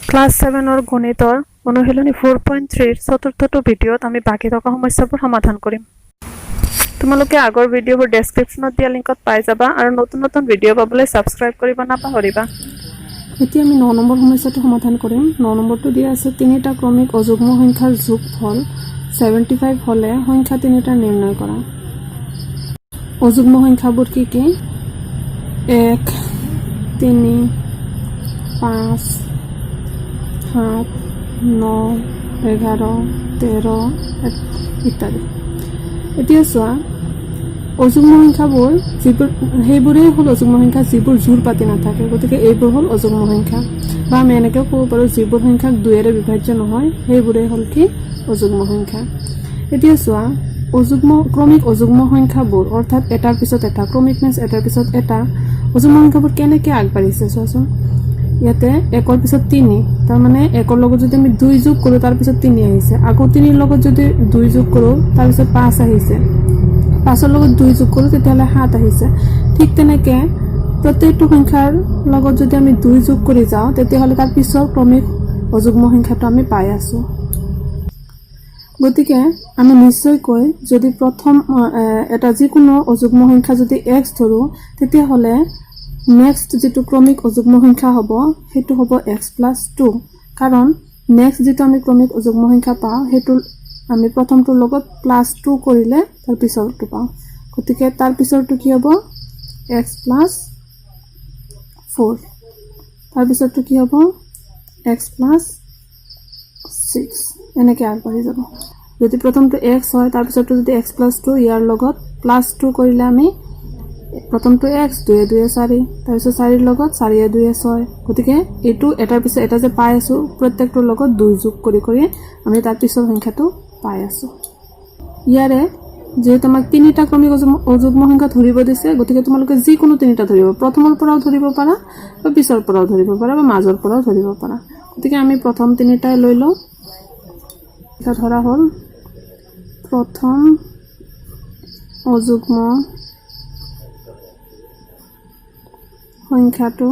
Class 7 গণিতৰ অনুশীলনী 4.3 চতুৰ্থটো ভিডিঅ'ত আমি বাকি থকা সমস্যাবোৰ সমাধান কৰিম। তোমালোকে আগৰ ভিডিঅ'বোৰ ডেসক্ৰিপচনত দিয়া লিংকত পাই যাবা আৰু নতুন নতুন ভিডিঅ' পাবলৈ সাবস্ক্ৰাইব কৰিব নাপাহৰিবা। এতিয়া আমি 9 নম্বৰ সমস্যাটো সমাধান কৰিম। 9 নম্বৰটো দিয়া আছে তিনিটা ক্ৰমিক অযুগ্ম সংখ্যাৰ যোগফল 75 হলে সংখ্যা তিনিটা নিৰ্ণয় কৰা। অযুগ্ম সংখ্যাবোৰ কি কি? 1 3 5 7 9 11 13 ইত্যাদি। এতিয়া চোৱা অযুগ্ম সংখ্যাবোৰ সেইবোৰেই হ'ল অযুগ্ম সংখ্যা যিবোৰ জোৰ পাতি নাথাকে, গতিকে এইবোৰ হ'ল অযুগ্ম সংখ্যা, বা আমি এনেকৈ ক'ব পাৰোঁ যিবোৰ সংখ্যাক 2ৰে বিভাজ্য নহয় সেইবোৰেই হ'ল কি অযুগ্ম সংখ্যা। এতিয়া চোৱা ক্ৰমিক অযুগ্ম সংখ্যাবোৰ অৰ্থাৎ এটাৰ পিছত এটা, ক্ৰমিক মিন্স এটাৰ পিছত এটা অযুগ্ম সংখ্যাবোৰ কেনেকৈ আগবাঢ়িছে চোৱাচোন। ইয়াতে 1ৰ পিছত 3, তাৰমানে 1ৰ লগত যদি আমি 2 যোগ কৰোঁ তাৰপিছত 3 আহিছে, আকৌ 3ৰ লগত যদি 2 যোগ কৰোঁ তাৰপিছত 5 আহিছে, 5ৰ লগত 2 যোগ কৰোঁ তেতিয়াহ'লে 7 আহিছে। ঠিক তেনেকৈ প্ৰত্যেকটো সংখ্যাৰ লগত যদি আমি 2 যোগ কৰি যাওঁ তেতিয়াহ'লে তাৰ পিছৰ ক্ৰমিক অযুগ্ম সংখ্যাটো আমি পাই আছোঁ। গতিকে আমি নিশ্চয়কৈ যদি প্ৰথম এটা যিকোনো অযুগ্ম সংখ্যা যদি x ধৰোঁ তেতিয়াহ'লে নেক্সট যিটো ক্ৰমিক অযুগ্ম সংখ্যা হ'ব সেইটো হ'ব x + 2, কাৰণ নেক্সট যিটো আমি ক্ৰমিক অযুগ্ম সংখ্যা পাওঁ সেইটো আমি প্ৰথমটোৰ লগত +2 কৰিলে তাৰ পিছৰটো পাওঁ। গতিকে তাৰ পিছৰটো কি হ'ব x + 4, তাৰ পিছৰটো কি হ'ব x + 6, এনেকৈ আগবাঢ়ি যাব। যদি প্ৰথমটো x হয় তাৰ পিছৰটো যদি x + 2 ইয়াৰ লগত +2 কৰিলে আমি প্ৰথমটো x 2 × 2 = 4, তাৰপিছত 4ৰ লগত 4 × 2 = 6, গতিকে এইটো এটাৰ পিছত এটা যে পাই আছোঁ প্ৰত্যেকটোৰ লগত 2 যোগ কৰি কৰি আমি তাৰ পিছৰ সংখ্যাটো পাই আছোঁ। ইয়াৰে যিহেতু আমাক তিনিটা ক্ৰমিক অযুগ্ম সংখ্যা ধৰিব দিছে, গতিকে তোমালোকে যিকোনো তিনিটা ধৰিব, প্ৰথমৰ পৰাও ধৰিব পাৰা বা পিছৰ পৰাও ধৰিব পাৰা বা মাজৰ পৰাও ধৰিব পাৰা। গতিকে আমি প্ৰথম তিনিটাই লৈ লওঁ। এটা ধৰা হ'ল প্ৰথম অযুগ্ম সংখ্যাটো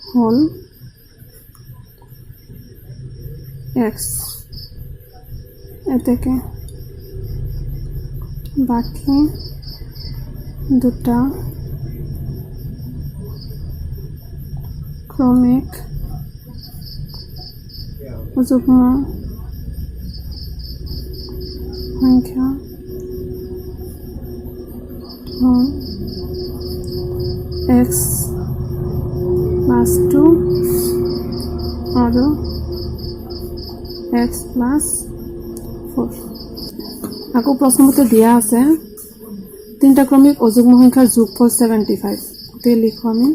হ'ল x, এতেকে বাকি দুটা ক্ৰমিক অযুগ্ম সংখ্যা হ'ল x + 2 আৰু x + 4। আকৌ প্ৰশ্নমতে দিয়া আছে তিনিটা ক্ৰমিক অযুগ্ম সংখ্যাৰ যোগফল 75, গতিকে লিখোঁ আমি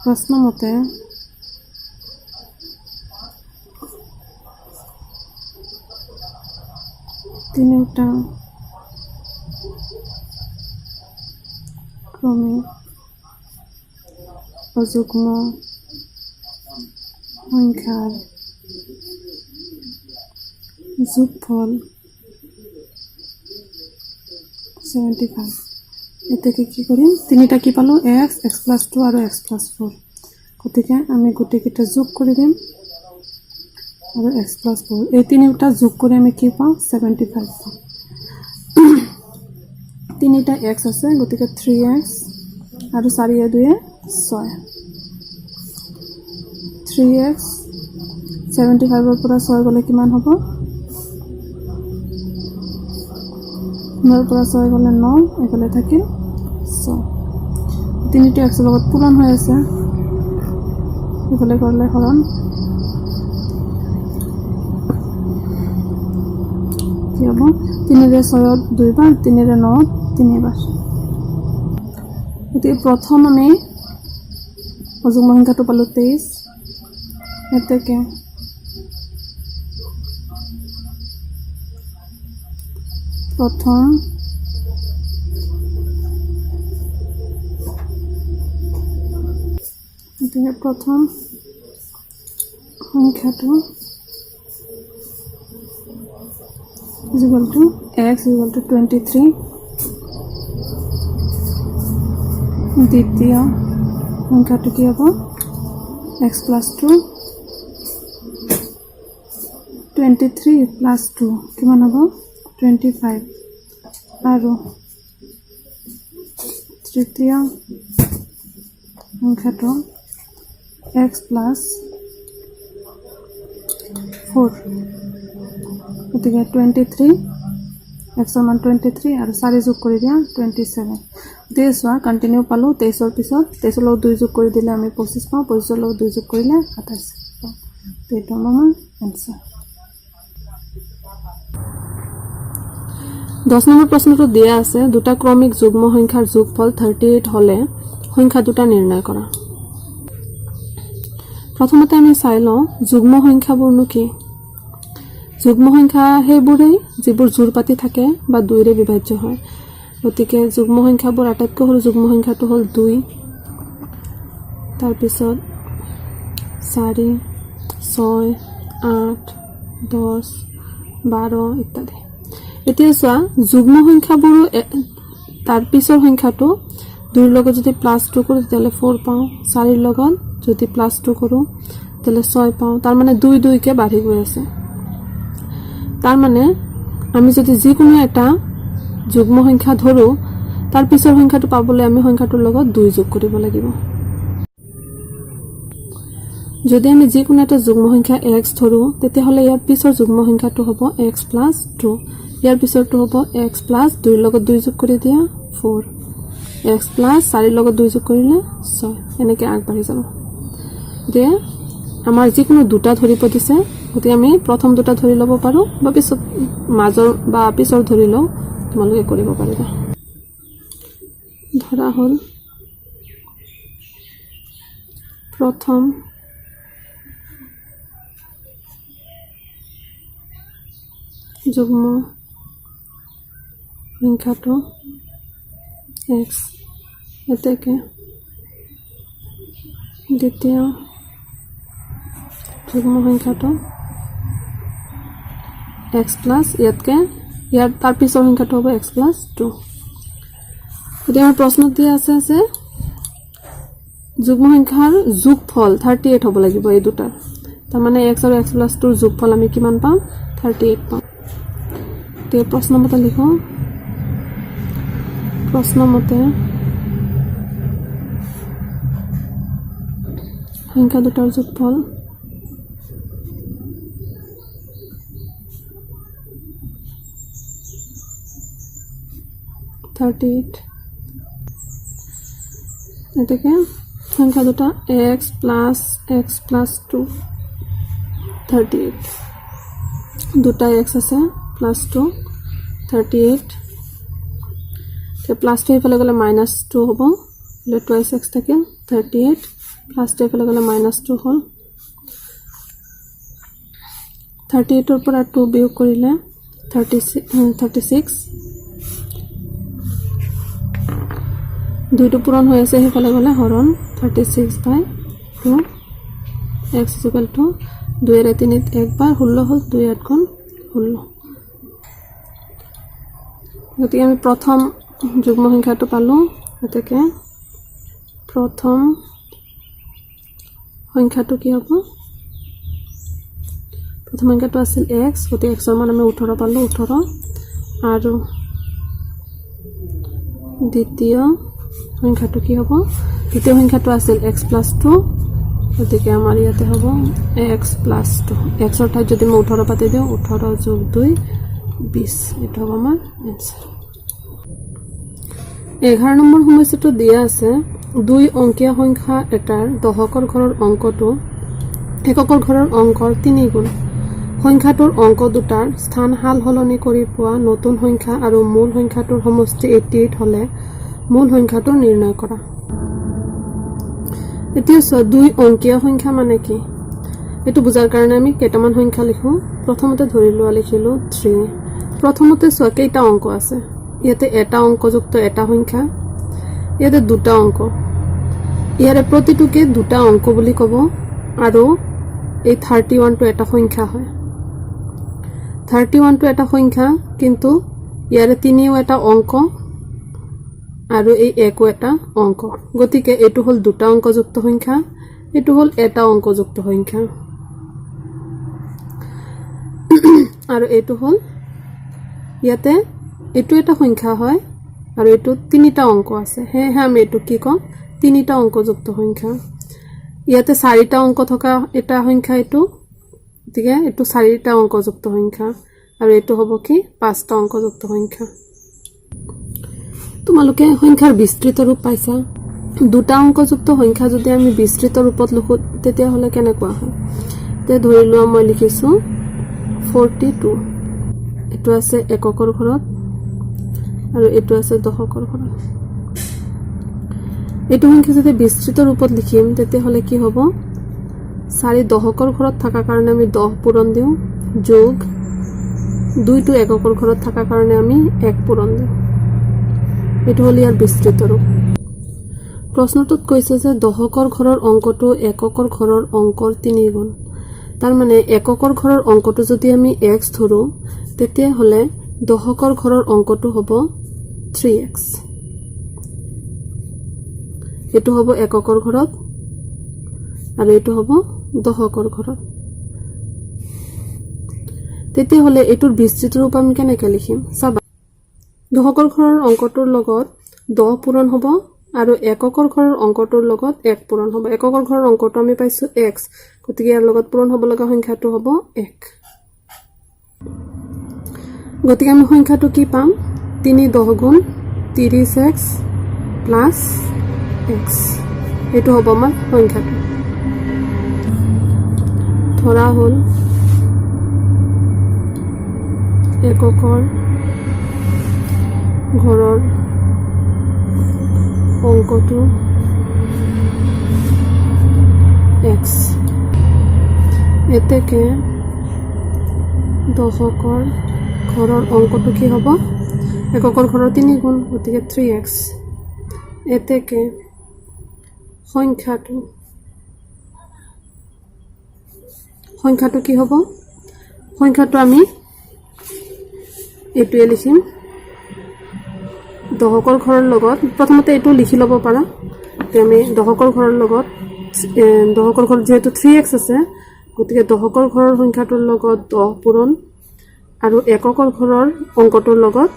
প্ৰশ্নমতে তিনিটা ক্ৰমিক অযুগ্ম সংখ্যাৰ যোগফল 75। এতেকে কি কৰিম, তিনিটা কি পালোঁ x + 2 আৰু x + 4, গতিকে আমি গোটেইকেইটা যোগ কৰি দিম আৰু x + 4 এই তিনিটা যোগ কৰি আমি কি পাওঁ 75 পাওঁ। তিনিটা x আছে গতিকে 3x আৰু 4 × 2 = 6, 3x 75ৰ পৰা 6 গ'লে কিমান হ'ব, 9ৰ পৰা 6 গ'লে 9, এইফালে থাকিল 6, তিনিটা x লগত পূৰণ হৈ আছে, এইফালে কৰিলে হৰণ, কি হ'ব 3ৰে 6ত 2 বাৰ, 3ৰে 9ত 3 বাৰ। গতিকে প্ৰথম আমি অযুগ্ম সংখ্যাটো পালোঁ 23, এতেকে প্ৰথম সংখ্যাটো x = 23, দ্বিতীয় সংখ্যাটো কি হ'ব x plus 2 23 plus 2 কিমান হ'ব 25 আৰু তৃতীয় সংখ্যাটো x plus 4 গতিকে 23 x ৰ মান 23 আৰু 4 যোগ কৰি দিয়া 27 গতিকে চোৱা কণ্টিনিউ পালোঁ 23ৰ পিছত 23ৰ লগত 2 যোগ কৰি দিলে আমি 25 পাওঁ 25ৰ লগত 2 যোগ কৰিলে 28 পাওঁ এইটো আমাৰ এনচাৰ 10 নম্বৰ প্ৰশ্নটো দিয়া আছে দুটা ক্ৰমিক যুগ্ম সংখ্যাৰ যোগফল 38 হলে সংখ্যা দুটা নিৰ্ণয় কৰা প্ৰথমতে আমি চাই লওঁ যুগ্ম সংখ্যাবোৰনো কি যুগ্ম সংখ্যা সেইবোৰেই যিবোৰ জোৰ পাতি থাকে বা 2 ৰে বিভাজ্য হয় গতিকে যুগ্ম সংখ্যাবোৰ আটাইতকৈ সৰু যুগ্ম সংখ্যাটো হ'ল 2 তাৰ পিছত 4 6 8 10 12 ইত্যাদি এতিয়া চোৱা যুগ্ম সংখ্যাবোৰো তাৰ পিছৰ সংখ্যাটো 2 ৰ লগত যদি +2 কৰো তেতিয়ালে 4 পাওঁ 4 ৰ লগত যদি +2 কৰো তেতিয়ালে 6 পাওঁ তাৰ মানে 2 2 কে বাঢ়ি গৈ আছে তাৰ মানে আমি যদি যিকোনো এটা যুগ্ম সংখ্যা ধৰো তাৰ পিছৰ সংখ্যাটো পাবলৈ আমি সংখ্যাটোৰ লগত 2 যোগ কৰিব লাগিব যদি আমি যিকোনো এটা যুগ্ম সংখ্যা x ধৰো তেতিয়াহলে ইয়াৰ পিছৰ যুগ্ম সংখ্যাটো হ'ব x + 2 ইয়াৰ পিছৰটো হ'ব x + 2 ৰ লগত 2 যোগ কৰি দিয়া 4 x + 4 ৰ লগত 2 যোগ কৰিলে 6 এনেকৈ আগবাঢ়ি যাব যে আমাৰ যিকোনো দুটা ধৰিব দিছে গতি আমি প্ৰথম দুটা ধৰি ল'ব পাৰো বা পিছত মাজৰ বা পিছৰ ধৰি লও তোমালোকে কৰিব পাৰিবা ধৰা হ'ল প্ৰথম যুগ্ম সংখ্যাটো x এতেকে দ্বিতীয় যুগ্ম সংখ্যাটো x প্লাস ইয়াতকে ইয়াৰ তাৰ পিছৰ সংখ্যাটো হ'ব x + 2 এতিয়া আমাৰ প্ৰশ্নত দিয়া আছে যে যুগ্ম সংখ্যাৰ যোগফল 38 হ'ব লাগিব এই দুটাৰ তাৰ মানে x আৰু x + 2 ৰ যোগফল আমি কিমান পাম 38 পাম তে প্ৰশ্ন মতে লিখো প্ৰশ্ন মতে সংখ্যা দুটাৰ যোগফল 38 এটাকে সংখ্যা দুটা x plus x plus 2 38 দুটা x আছে plus 2 38 তে plus 2 ইফালে গলে -2 হ'ব লে 2x থাকে 38 plus 2 ইফালে গলে -2 হ'ল 38 ৰ পৰা 2 বিয়োগ কৰিলে 36 দুইটো পূৰণ হৈ আছে হেফালে গলে হৰণ 36/2 x = 2 এৰ 3 একবাৰ 16 হল 2 8 গুণ 16 গতিকে আমি প্ৰথম যুগ্ম সংখ্যাটো পালো এটাকে প্ৰথম সংখ্যাটো কি হ'ব প্ৰথম সংখ্যাটো আছিল x গতিকে x ৰ মান আমি 18 পালো 18 আৰু দ্বিতীয় সংখ্যাটো কি হ'ব দ্বিতীয় সংখ্যাটো আছিল x + 2 গতিকে আমাৰ ইয়াতে হ'ব x + 2 x ৰ ঠাইত যদি মই 18 পাতি দিও 18 + 2 20 এটা হ'ব আমাৰ आंसर 11 নম্বৰ সমস্যাটো দিয়া আছে দুই অংকীয়া সংখ্যা এটাৰ দশকৰ ঘৰৰ অংকটো এককৰ ঘৰৰ অংকৰ 3 গুণ সংখ্যাটোৰ অংক দুটাৰ স্থান হাল হলনি কৰি পোৱা নতুন সংখ্যা আৰু মূল সংখ্যাটোৰ সমষ্টি 88 হলে মূল সংখ্যাটো নিৰ্ণয় কৰা এতিয়া দুই অংকীয়া সংখ্যা মানে কি এটো বুজাৰ কাৰণে আমি কেইটামান সংখ্যা লিখো প্ৰথমতে ধৰি লোৱা লিখিলো 3 প্ৰথমতে সোৱা কেইটা অংক আছে ইয়াতে এটা অংকযুক্ত এটা সংখ্যা ইয়াতে দুটা অংক ইয়াৰে প্ৰতিটোকে দুটা অংক বুলি ক'ব আৰু এই 31 টো এটা সংখ্যা হয় 31 টো এটা সংখ্যা কিন্তু ইয়াৰে 3ও এটা অংক আৰু এই 1ও এটা অংক গতিকে এটো হল দুটা অংকযুক্ত সংখ্যা এইটো হ'ল এটা অংকযুক্ত সংখ্যা আৰু এইটো হ'ল ইয়াতে এইটো এটা সংখ্যা হয় আৰু এইটো তিনিটা অংক আছে হেহে আমি এইটো কি কম তিনিটা অংকযুক্ত সংখ্যা ইয়াতে চাৰিটা অংক থকা এটা সংখ্যা এইটো গতিকে এইটো চাৰিটা অংকযুক্ত সংখ্যা আৰু এইটো হ'ব কি পাঁচটা অংকযুক্ত সংখ্যা তোমালোকে সংখ্যাৰ বিস্তৃত ৰূপ পাইছা দুটা অংকযুক্ত সংখ্যা যদি আমি বিস্তৃত ৰূপত লিখো তেতিয়া হলে কেনেকুৱা হয় তে ধৰি লোৱা মই লিখিছো 42 এটো আছে এককৰ ঘৰত আৰু এটো আছে দশকৰ ঘৰত এটো সংখ্যা যদি বিস্তৃত ৰূপত লিখিম তেতিয়া হলে কি হ'ব 4 দশকৰ ঘৰত থাকা কাৰণে আমি 10 পূৰণ দিও যোগ 2 টো এককৰ ঘৰত থাকা কাৰণে আমি 1 পূৰণ দিও এটো হল ইয়াৰ বিস্তৃত ৰূপ প্ৰশ্নটোত কৈছে যে দশকৰ ঘৰৰ অংকটো এককৰ ঘৰৰ অংকৰ 3 গুণ তাৰ মানে এককৰ ঘৰৰ অংকটো যদি আমি x ধৰো তেতিয়া হলে দশকৰ ঘৰৰ অংকটো হ'ব 3x এটো হ'ব এককৰ ঘৰত আৰু এটো হ'ব দশকৰ ঘৰত তেতিয়া হলে এটোৰ বিস্তৃত ৰূপ আমি কেনেকৈ লিখিম চাবা দশকৰ ঘৰৰ অংকটোৰ লগত 10 পূৰণ হ'ব আৰু এককৰ ঘৰৰ অংকটোৰ লগত 1 পূৰণ হ'ব এককৰ ঘৰৰ অংকটো আমি পাইছো x গতিকে ইয়াৰ লগত পূৰণ হ'ব লগা সংখ্যাটো হ'ব 1 গতিকে আমি সংখ্যাটো কি পাম 3 10 গুণ 30x প্লাস x এটো হ'ব আমাৰ সংখ্যাটো ধৰা হ'ল এককৰ ঘৰৰ অংকটো x এতেকে দশকৰ ঘৰৰ অংকটো কি হ'ব এককৰ ঘৰৰ 3 গুণ গতিকে 3x এতেকে সংখ্যাটো কি হ'ব সংখ্যাটো আমি এটোৱে লিখিম দশকৰ ঘৰৰ লগত প্ৰথমতে এটো লিখি লব পাৰা তে আমি দশকৰ ঘৰৰ লগত দশকৰ ঘৰ যেহেতু 3x আছে গতিকে দশকৰ ঘৰৰ সংখ্যাটোৰ লগত 10 পূৰণ আৰু এককৰ ঘৰৰ অংকটোৰ লগত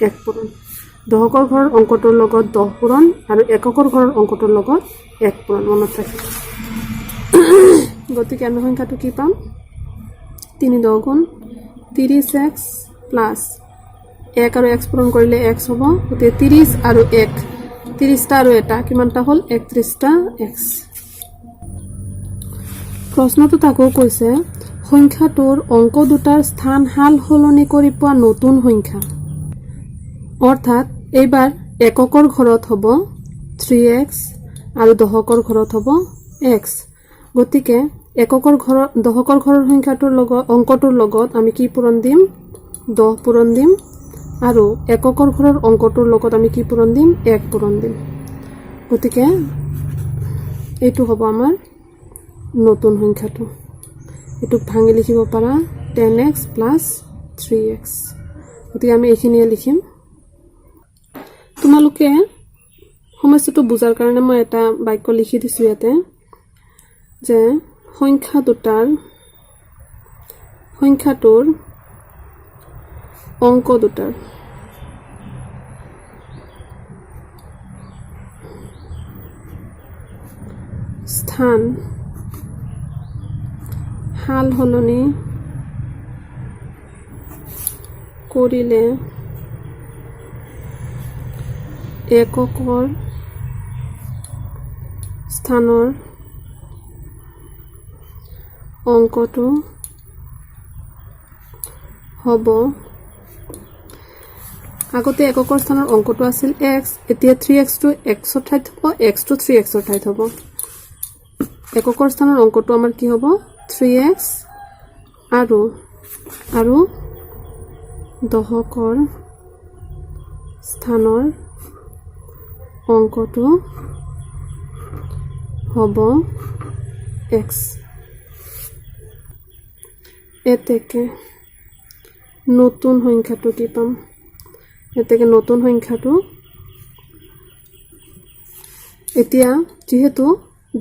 1 পূৰণ দশকৰ ঘৰৰ অংকটোৰ লগত 10 পূৰণ আৰু এককৰ ঘৰৰ অংকটোৰ লগত 1 পূৰণ মনত ৰাখিব গতিকে আমি সংখ্যাটো কি পাম 3 10 গুণ 30x প্লাস 1 আৰু x পূৰণ কৰিলে x হ'ব গতিকে 30 আৰু 1 30টা আৰু এটা কিমানটা হ'ল 31টা x প্ৰশ্নটো আকৌ কৈছে সংখ্যাটোৰ অংক দুটাৰ স্থান হাল সলনি কৰি পোৱা নতুন সংখ্যা অৰ্থাৎ এইবাৰ এককৰ ঘৰত হ'ব 3x আৰু দশকৰ ঘৰত হ'ব x গতিকে এককৰ ঘৰৰ দশকৰ ঘৰৰ সংখ্যাটোৰ লগত অংকটোৰ লগত আমি কি পূৰণ দিম 10 পূৰণ দিম আৰু এককৰ ঘৰৰ অংকটোৰ লগত আমি কি পূৰণ দিম 1 পূৰণ দিম গতিকে এইটো হ'ব আমাৰ নতুন সংখ্যাটো এটো ভাঙি লিখিব পাৰা 10x plus 3x গতিকে আমি এইখিনিয়ে লিখিম তোমালোকে সমস্যাটো বুজাৰ কাৰণে মই এটা বাক্য লিখি দিছো ইয়াতে যে সংখ্যাটোৰ অংক দুটাৰ স্থান হাল সলনি কৰিলে এককৰ স্থানৰ অংকটো হ'ব আগতে এককৰ স্থানৰ অংকটো আছিল x এতিয়া 3x টো x ৰ ঠাইত হ'ব x টো 3x ৰ ঠাইত হ'ব এককৰ স্থানৰ অংকটো আমাৰ কি হ'ব 3x আৰু দশকৰ স্থানৰ অংকটো হ'ব x এতেকে নতুন সংখ্যাটো কি পাম এতেকে নতুন সংখ্যাটো এতিয়া যেহেতু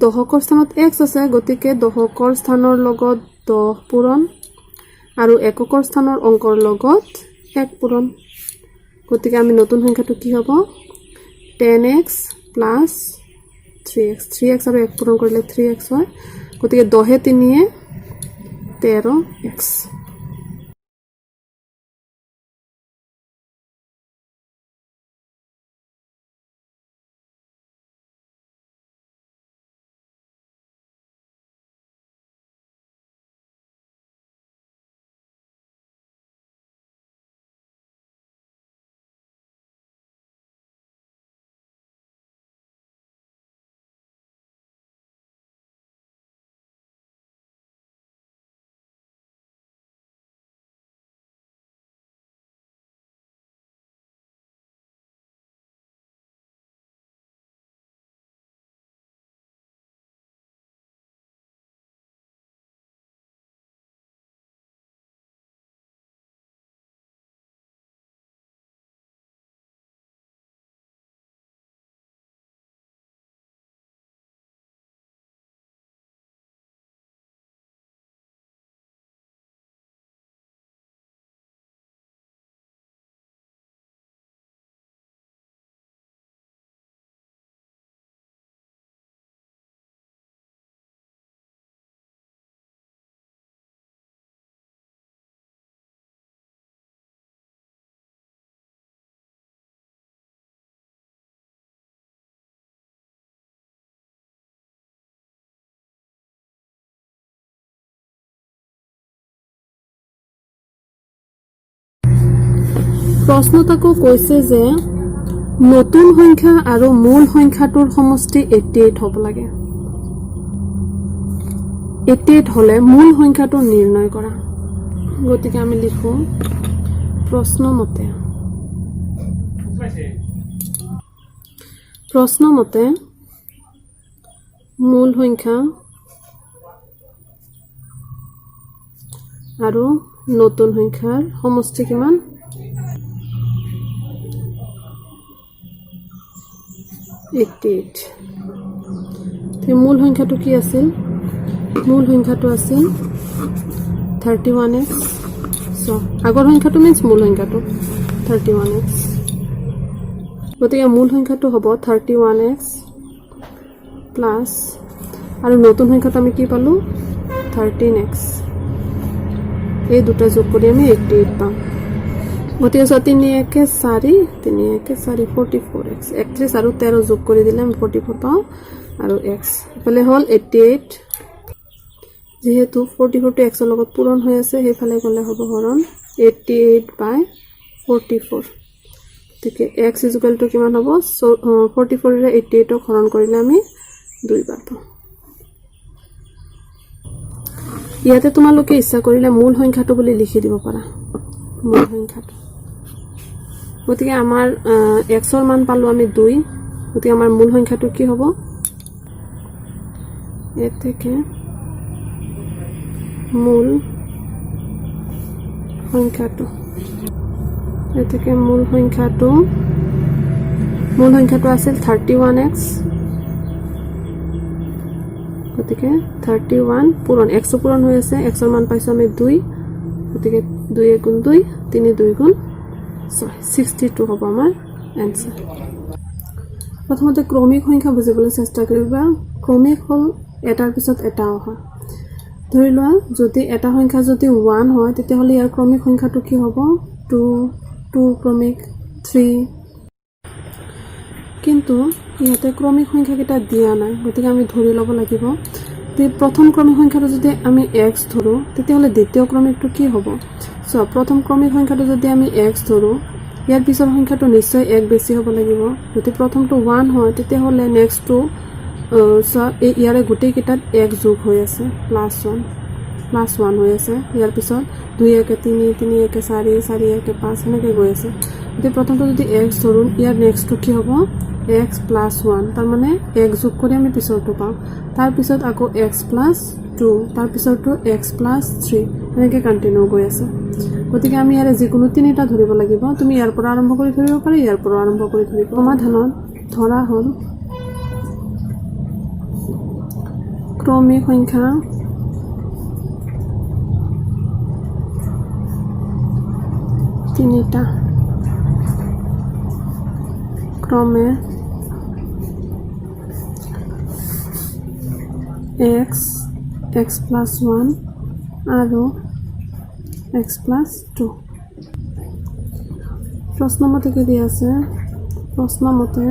দশকৰ স্থানত x আছে গতিকে দশকৰ স্থানৰ লগত 10 পূৰণ আৰু এককৰ স্থানৰ অংকৰ লগত 1 পূৰণ গতিকে আমি নতুন সংখ্যাটো কি হ'ব 10x plus 3x 3x আৰু 1 পূৰণ কৰিলে 3x হয় গতিকে 10 এ 3 এ 13x প্ৰশ্নটাকো কৈছে যে নতুন সংখ্যা আৰু মূল সংখ্যাটোৰ সমষ্টি 88 হ'ব লাগে 88 হলে মূল সংখ্যাটো নিৰ্ণয় কৰা গতিকে আমি লিখো প্ৰশ্নমতে মূল সংখ্যা আৰু নতুন সংখ্যাৰ সমষ্টি কিমান 88 মূল সংখ্যাটো কি আছিল মূল সংখ্যাটো আছিল 31x আগৰ সংখ্যাটো মিন্স মূল সংখ্যাটো 31x গতিকে মূল সংখ্যাটো হ'ব 31x প্লাস আৰু নতুন সংখ্যাটো আমি কি পালো 13x এই দুটা যোগ কৰি আমি 88 পাম গতিকে 3 একে 4 44x 31 আৰু 13 যোগ কৰি দিলে আমি 44 পাওঁ আৰু x এফালে হল 88 যেহেতু 44 টো x ৰ লগত পূৰণ হৈ আছে হেফালে গলে হ'ব হৰণ 88/44 গতিকে x = কিমান হ'ব 44 ৰে 88 ক হৰণ কৰিলে আমি 2 বাৰ পাওঁ ইয়াতে তোমালোকে ইচ্ছা কৰিলে মূল সংখ্যাটো বুলি লিখি দিব পাৰা মূল সংখ্যাটো গতিকে আমাৰ x ৰ মান পালো আমি 2 গতিকে আমাৰ মূল সংখ্যাটো কি হ'ব এ থেকে মূল সংখ্যাটো আছিল 31x গতিকে 31 পূৰণ x পূৰণ হৈ আছে x ৰ মান পাইছো আমি 2 গতিকে 2 * 2 3 2 * 6 62 হ'ব আমাৰ आंसर প্ৰথমতে ক্ৰমিক সংখ্যা বুজিবলৈ চেষ্টা কৰিবা ক্ৰমিক হল এটাৰ পিছত এটা অহা ধৰি লোৱা যদি এটা সংখ্যা যদি 1 হয় তেতিয়া হলে ইয়াৰ ক্ৰমিক সংখ্যাটো কি হ'ব 2 ক্ৰমিক 3 কিন্তু ইয়াতে ক্ৰমিক সংখ্যা কেইটা দিয়া নাই গতিকে আমি ধৰি ল'ব লাগিব যে প্ৰথম ক্ৰমিক সংখ্যাটো যদি আমি x ধৰো তেতিয়া হলে দ্বিতীয় ক্ৰমিকটো কি হ'ব সো প্ৰথম ক্ৰমিক সংখ্যাটো যদি আমি x ধৰো ইয়াৰ পিছৰ সংখ্যাটো নিশ্চয় 1 বেছি হ'ব লাগিব যদি প্ৰথমটো 1 হয় তেতিয়া হলে নেক্সটটো সো ইয়াৰে গোটেই কেইটাত 1 যোগ হৈ আছে +1 হৈ আছে ইয়াৰ পিছত 2 1 3 3 1 4 4 1 5 এনেকৈ গৈ আছে যদি প্ৰথমটো যদি x ধৰো ইয়াৰ নেক্সটটো কি হ'ব x + 1 তাৰ মানে 1 যোগ কৰি আমি পিছৰটো পাওঁ তাৰ পিছত আকৌ x + 2 তাৰ পিছৰটো x + 3 এনেকৈ কন্টিনিউ গৈ আছে গতিকে আমি ইয়াৰে যিকোনো তিনিটা ধৰিব লাগিব তুমি ইয়াৰ পৰা আৰম্ভ কৰি ধৰিব পাৰা ইয়াৰ পৰা আৰম্ভ কৰি ধৰিব সমাধানত ধৰা হল ক্ৰমিক সংখ্যা তিনিটা ক্ৰমে x plus 1 আৰু x plus 2 প্ৰশ্নমতে কি দিয়া আছে প্ৰশ্নমতে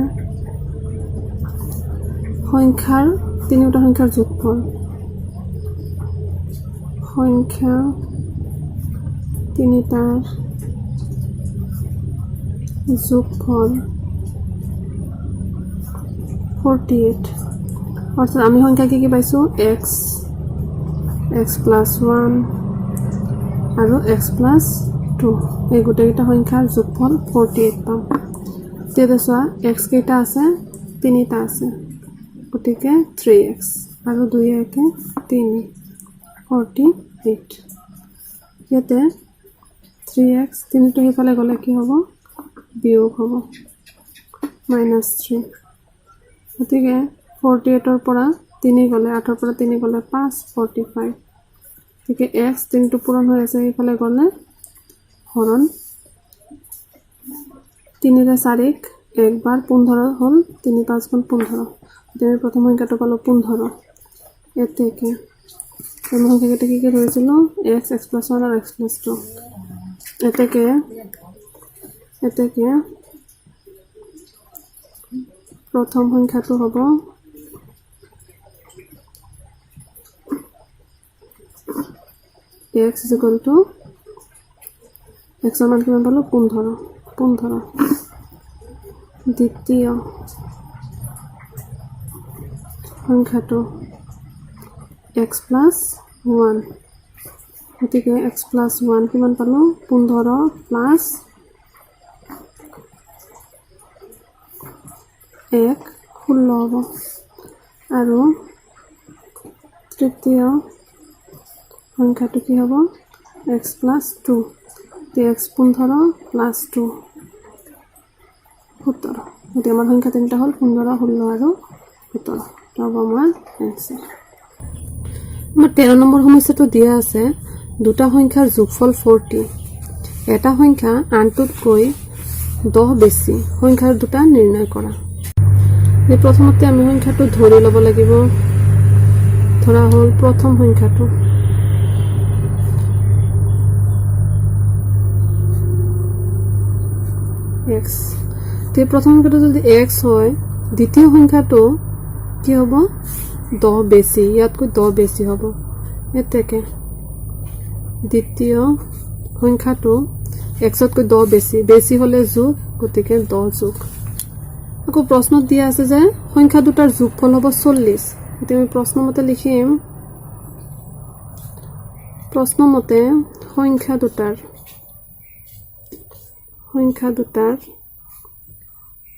সংখ্যাৰ তিনিটা সংখ্যাৰ যোগফল সংখ্যা তিনিটাৰ যোগফল 48 অৰ্থাৎ আমি সংখ্যা কি পাইছো x plus 1 আৰু x plus 2 এই গোটেইটা সংখ্যাৰ যোগফল 48 পাম তেতিয়া চোৱা x কেইটা আছে তিনিটা আছে গতিকে 3x আৰু 2 একে 3 48 ইয়াতে 3x তিনিটো হেফালে গলে কি হ'ব বিয়োগ হ'ব -3 গতিকে 48 ৰ পৰা 3 গলে 8 ৰ পৰা 3 গলে 5 45 গতিকে x তিনিটো পূৰণ হৈ আছে হেফালে গলে হৰণ 3 ৰে 4 একবাৰ 15 হল 3 5 গুণ 15 গতিকে প্ৰথম সংখ্যাটো পালো 15 এতেকে এই সংখ্যাটা কি ধৰিছিল x plus 1 আৰু x plus 2 এতেকে প্ৰথম সংখ্যাটো হ'ব x is equal to x ৰ মান কিমান পালো 15 দ্বিতীয় সংখ্যাটো x plus 1 গতিকে x plus 1 কিমান পালো 15 plus 1 16 হ'ব আৰু তৃতীয় সংখ্যাটো কি হ'ব x plus 2 x 15 plus 2 17 গতিকে আমাৰ সংখ্যা তিনিটা হ'ল 15 16 আৰু 17 তো হ'ব আমাৰ এনসাৰ আমাৰ 13 নম্বৰ সমস্যাটো দিয়া আছে দুটা সংখ্যাৰ যোগফল 40 এটা সংখ্যা আনটোতকৈ 10 বেছি সংখ্যাৰ দুটা নিৰ্ণয় কৰা এই প্ৰথমতে আমি সংখ্যাটো ধৰি ল'ব লাগিব ধৰা হ'ল প্ৰথম সংখ্যাটো x তে প্ৰথম সংখ্যাটো যদি x হয় দ্বিতীয় সংখ্যাটো কি হ'ব 10 বেছি ইয়াতকৈ 10 বেছি হ'ব এতেকে দ্বিতীয় সংখ্যাটো x তকৈ 10 বেছি হলে যোগ গতিকে 10 যোগ আকৌ প্ৰশ্নত দিয়া আছে যে সংখ্যা দুটাৰ যোগফল হ'ব 40 এতিয়া আমি প্ৰশ্নমতে লিখিম প্ৰশ্নমতে সংখ্যা দুটাৰ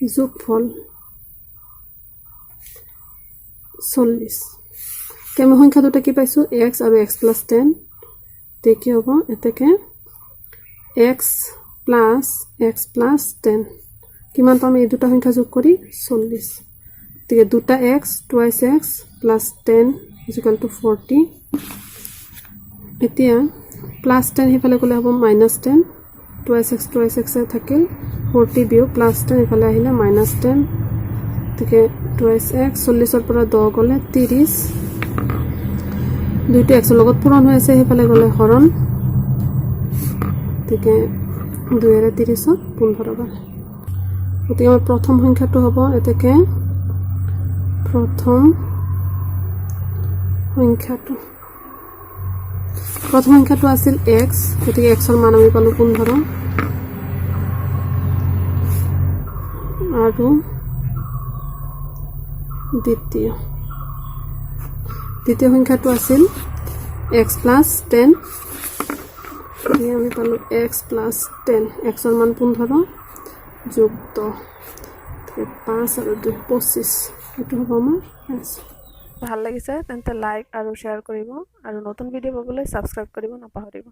যোগফল 40 কেমে সংখ্যা দুটা কি পাইছো x আৰু x plus 10 তে কি হ'ব এতেকে x plus 10 কিমান পাম এই দুটা সংখ্যা যোগ কৰি 40 তে দুটা x twice x plus 10 is equal to 40 এতিয়া plus 10 হেফালে গলে হ'ব -10 twice x থাকিল 40 বিয়োগ plus 10 হেফালে আহিলে -10 থেকে twice x 40 ৰ পৰা 10 গলে 30 দুইটা x ৰ লগত পূৰণ হৈ আছে হেফালে গলে হৰণ থেকে 2 ৰে 30 15 বাৰ গতিকে আমাৰ প্ৰথম সংখ্যাটো হ'ব এতেকে প্ৰথম সংখ্যাটো আছিল x গতিকে x ৰ মান আমি পালো 15 আৰু দ্বিতীয় সংখ্যাটো আছিল x plus 10 আমি পালো x plus 10 x ৰ মান 15 যোগ 10 5 আৰু 2 25 এটো হ'ব আমাৰ আনসাৰ ভাল লাগিছে তেন্তে লাইক আৰু শেয়াৰ কৰিব আৰু নতুন ভিডিঅ' পাবলৈ সাবস্ক্ৰাইব কৰিব নাপাহৰিব